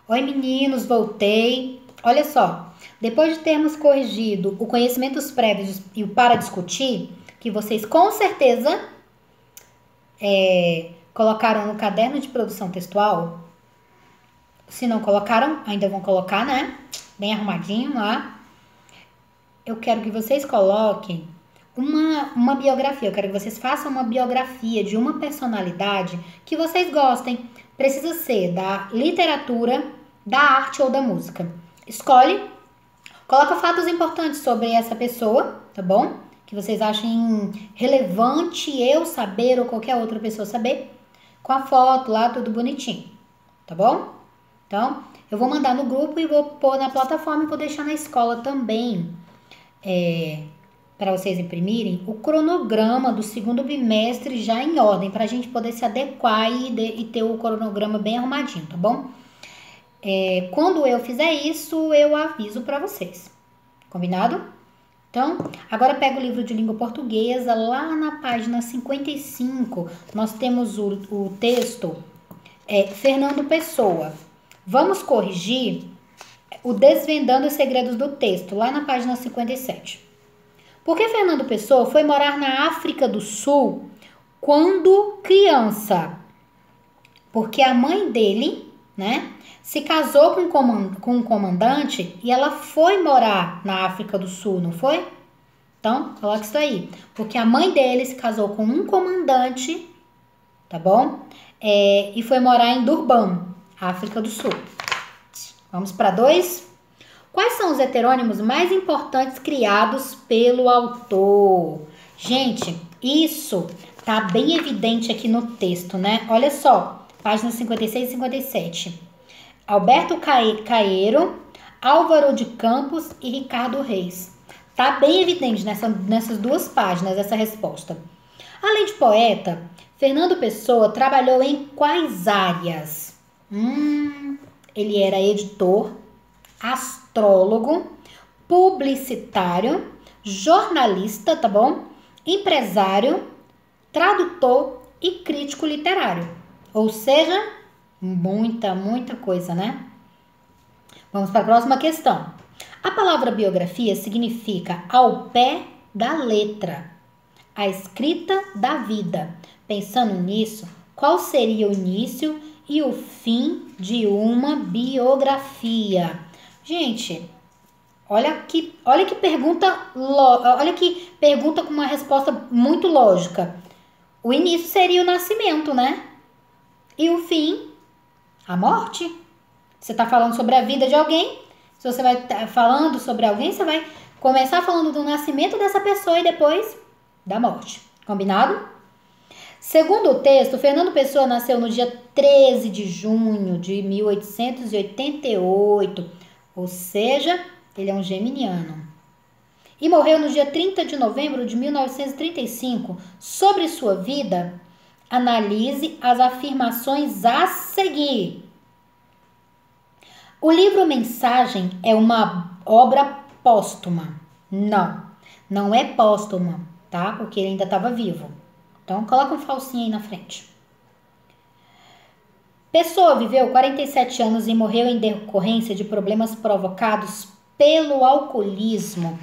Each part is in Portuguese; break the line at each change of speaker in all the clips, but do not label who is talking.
Oi, meninos, voltei. Olha só, depois de termos corrigido o conhecimento dos prévios e o para discutir, que vocês com certeza colocaram no caderno de produção textual, se não colocaram, ainda vão colocar, né? Bem arrumadinho lá. Eu quero que vocês coloquem uma biografia. Eu quero que vocês façam uma biografia de uma personalidade que vocês gostem. Precisa ser da literatura, da arte ou da música. Escolhe, coloca fatos importantes sobre essa pessoa, tá bom? Que vocês achem relevante eu saber ou qualquer outra pessoa saber. Com a foto lá, tudo bonitinho, tá bom? Então, eu vou mandar no grupo e vou pôr na plataforma e vou deixar na escola também. Para vocês imprimirem o cronograma do segundo bimestre já em ordem, para a gente poder se adequar e ter o cronograma bem arrumadinho, tá bom? Quando eu fizer isso, eu aviso para vocês, combinado? Então, agora pega o livro de língua portuguesa, lá na página 55, nós temos o texto Fernando Pessoa. Vamos corrigir o Desvendando os Segredos do Texto, lá na página 57. Por que Fernando Pessoa foi morar na África do Sul quando criança? Porque a mãe dele, né, se casou com um comandante e ela foi morar na África do Sul, não foi? Então, coloca isso aí. Porque a mãe dele se casou com um comandante, tá bom? E foi morar em Durban, África do Sul. Vamos para 2. Quais são os heterônimos mais importantes criados pelo autor? Gente, isso tá bem evidente aqui no texto, né? Olha só, páginas 56 e 57. Alberto Caeiro, Álvaro de Campos e Ricardo Reis. Tá bem evidente nessas duas páginas essa resposta. Além de poeta, Fernando Pessoa trabalhou em quais áreas? Ele era editor, astrólogo, publicitário, jornalista, tá bom? Empresário, tradutor e crítico literário. Ou seja, muita coisa, né? Vamos para a próxima questão. A palavra biografia significa ao pé da letra, a escrita da vida. Pensando nisso, qual seria o início e o fim de uma biografia? Gente, olha que pergunta com uma resposta muito lógica. O início seria o nascimento, né? E o fim, a morte. Você está falando sobre a vida de alguém. Se você vai falando sobre alguém, você vai começar falando do nascimento dessa pessoa e depois da morte. Combinado? Segundo o texto, Fernando Pessoa nasceu no dia 13 de junho de 1888, ou seja, ele é um geminiano. E morreu no dia 30 de novembro de 1935. Sobre sua vida, analise as afirmações a seguir. O livro Mensagem é uma obra póstuma. Não é póstuma, tá? Porque ele ainda estava vivo. Então, coloca um falsinho aí na frente. Pessoa viveu 47 anos e morreu em decorrência de problemas provocados pelo alcoolismo.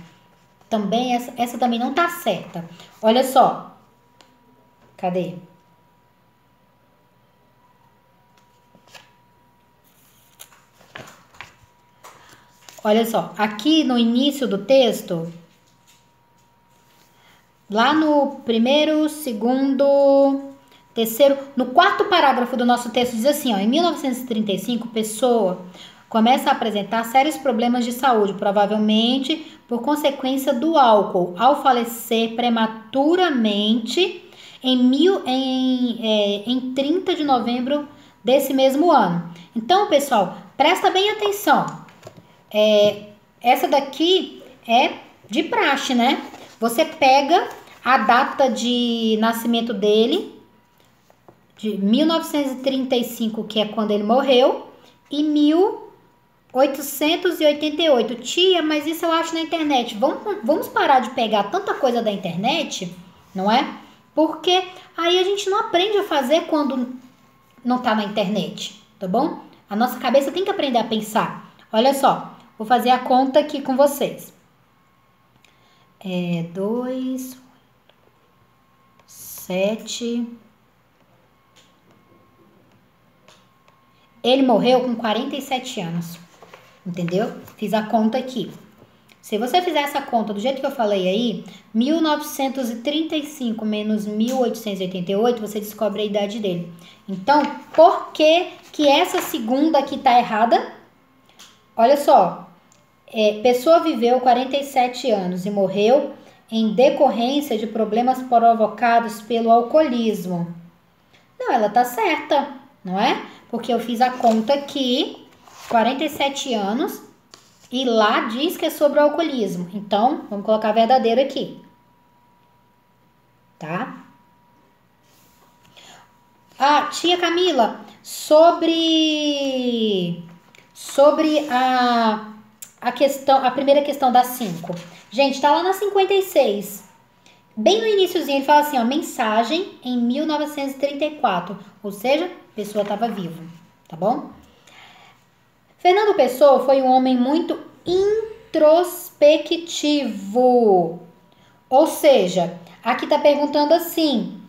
Também, essa também não tá certa. Olha só. Cadê? Olha só. Aqui no início do texto, lá no primeiro, segundo, terceiro, no quarto parágrafo do nosso texto diz assim, ó, em 1935, Pessoa começa a apresentar sérios problemas de saúde, provavelmente por consequência do álcool, ao falecer prematuramente em 30 de novembro desse mesmo ano. Então, pessoal, presta bem atenção. Essa daqui é de praxe, né? Você pega a data de nascimento dele, de 1935, que é quando ele morreu, e 1888. Tia, mas isso eu acho na internet. Vamos parar de pegar tanta coisa da internet, não é? Porque aí a gente não aprende a fazer quando não tá na internet, tá bom? A nossa cabeça tem que aprender a pensar. Olha só, vou fazer a conta aqui com vocês. 2, 7. Ele morreu com 47 anos. Entendeu? Fiz a conta aqui. Se você fizer essa conta do jeito que eu falei aí, 1935 menos 1888, você descobre a idade dele. Então, por que que essa segunda aqui tá errada? Olha só, pessoa viveu 47 anos e morreu em decorrência de problemas provocados pelo alcoolismo. Não, ela tá certa, não é? Porque eu fiz a conta aqui, 47 anos, e lá diz que é sobre o alcoolismo. Então, vamos colocar verdadeiro aqui. Tá? Ah, tia Camila, sobre a questão, a primeira questão da 5. Gente, tá lá na 56. Bem no iniciozinho, ele fala assim, ó, mensagem em 1934. Ou seja, a pessoa estava viva, tá bom? Fernando Pessoa foi um homem muito introspectivo. Ou seja, aqui tá perguntando assim,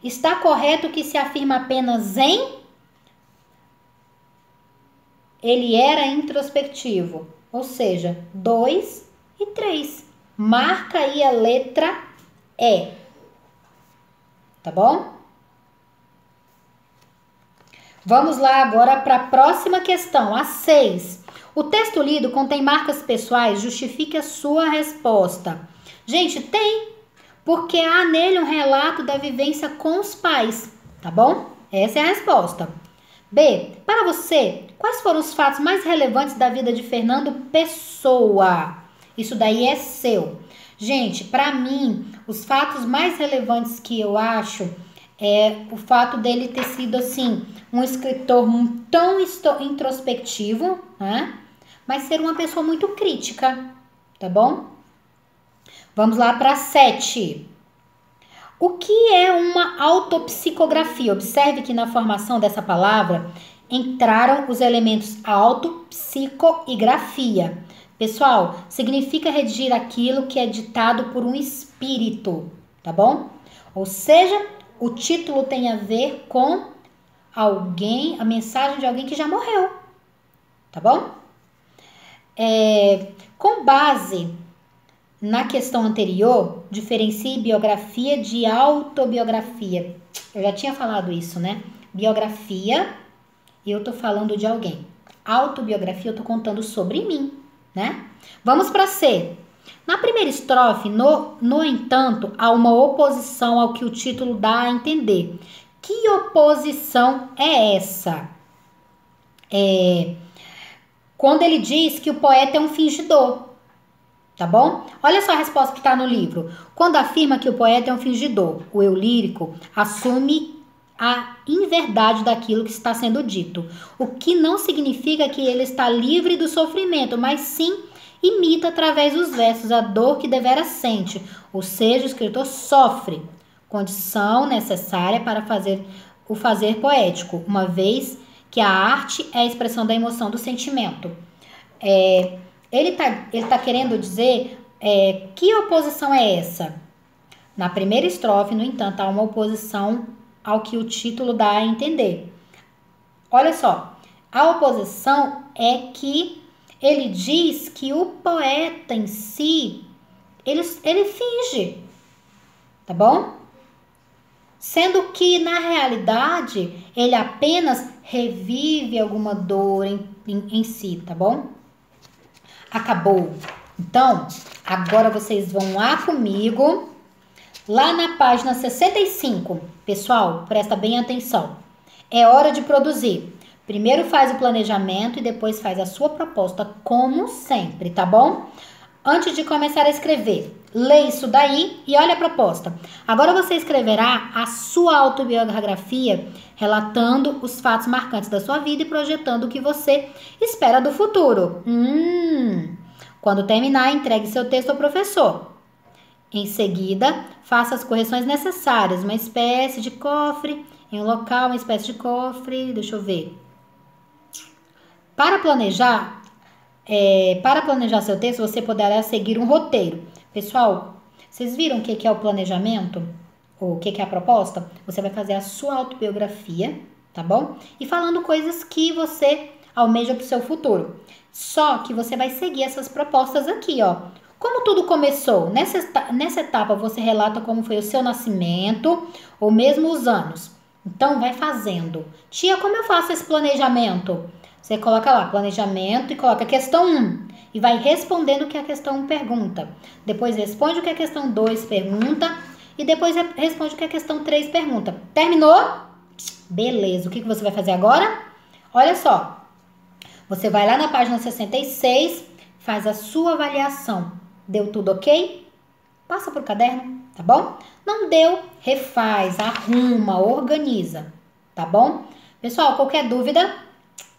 está correto que se afirma apenas em? Ele era introspectivo. Ou seja, 2 e 3. Marca aí a letra E. Tá bom? Vamos lá agora para a próxima questão, a 6. O texto lido contém marcas pessoais, justifique a sua resposta. Gente, tem, porque há nele um relato da vivência com os pais, tá bom? Essa é a resposta. B. Para você, quais foram os fatos mais relevantes da vida de Fernando Pessoa? Isso daí é seu. Gente, para mim, os fatos mais relevantes que eu acho é o fato dele ter sido, assim, um escritor tão introspectivo, né? Mas ser uma pessoa muito crítica, tá bom? Vamos lá para 7. O que é uma autopsicografia? Observe que na formação dessa palavra entraram os elementos auto, psico e grafia. Pessoal, significa redigir aquilo que é ditado por um espírito, tá bom? Ou seja, o título tem a ver com alguém, a mensagem de alguém que já morreu, tá bom? Com base na questão anterior, diferencie biografia de autobiografia. Eu já tinha falado isso, né? Biografia, eu tô falando de alguém. Autobiografia, eu tô contando sobre mim, né? Vamos para C. Na primeira estrofe, no entanto, há uma oposição ao que o título dá a entender. Que oposição é essa? Quando ele diz que o poeta é um fingidor, tá bom? Olha só a resposta que está no livro. Quando afirma que o poeta é um fingidor, o eu lírico assume a inverdade daquilo que está sendo dito, o que não significa que ele está livre do sofrimento, mas sim imita através dos versos a dor que devera sente, ou seja, o escritor sofre, condição necessária para o fazer poético, uma vez que a arte é a expressão da emoção do sentimento. Ele tá querendo dizer que oposição é essa? Na primeira estrofe, no entanto, há uma oposição ao que o título dá a entender. Olha só, a oposição é que ele diz que o poeta em si, ele finge, tá bom? Sendo que, na realidade, ele apenas revive alguma dor em si, tá bom? Acabou. Então, agora vocês vão lá comigo, lá na página 65. Pessoal, presta bem atenção. É hora de produzir. Primeiro faz o planejamento e depois faz a sua proposta, como sempre, tá bom? Antes de começar a escrever, lê isso daí e olha a proposta. Agora você escreverá a sua autobiografia, relatando os fatos marcantes da sua vida e projetando o que você espera do futuro. Quando terminar, entregue seu texto ao professor. Em seguida, faça as correções necessárias, uma espécie de cofre em um local, uma espécie de cofre. Deixa eu ver. Para planejar seu texto, você poderá seguir um roteiro. Pessoal, vocês viram o que é o planejamento? Ou o que é a proposta? Você vai fazer a sua autobiografia, tá bom? E falando coisas que você almeja para o seu futuro. Só que você vai seguir essas propostas aqui, ó. Como tudo começou? Nessa etapa você relata como foi o seu nascimento ou mesmo os anos. Então vai fazendo. Tia, como eu faço esse planejamento? Você coloca lá planejamento e coloca questão 1 e vai respondendo o que a questão 1 pergunta. Depois responde o que a questão 2 pergunta e depois responde o que a questão 3 pergunta. Terminou? Beleza. O que você vai fazer agora? Olha só. Você vai lá na página 66, faz a sua avaliação. Deu tudo ok? Passa pro caderno, tá bom? Não deu, refaz, arruma, organiza, tá bom? Pessoal, qualquer dúvida,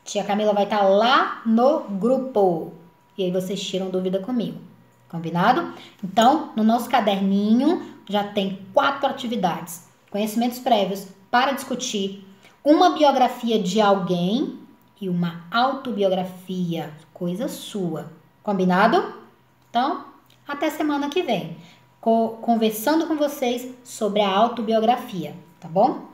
tia Camila vai estar lá no grupo. E aí vocês tiram dúvida comigo, combinado? Então, no nosso caderninho já tem 4 atividades. Conhecimentos prévios para discutir, uma biografia de alguém e uma autobiografia, coisa sua, combinado? Então, até semana que vem, conversando com vocês sobre a autobiografia, tá bom?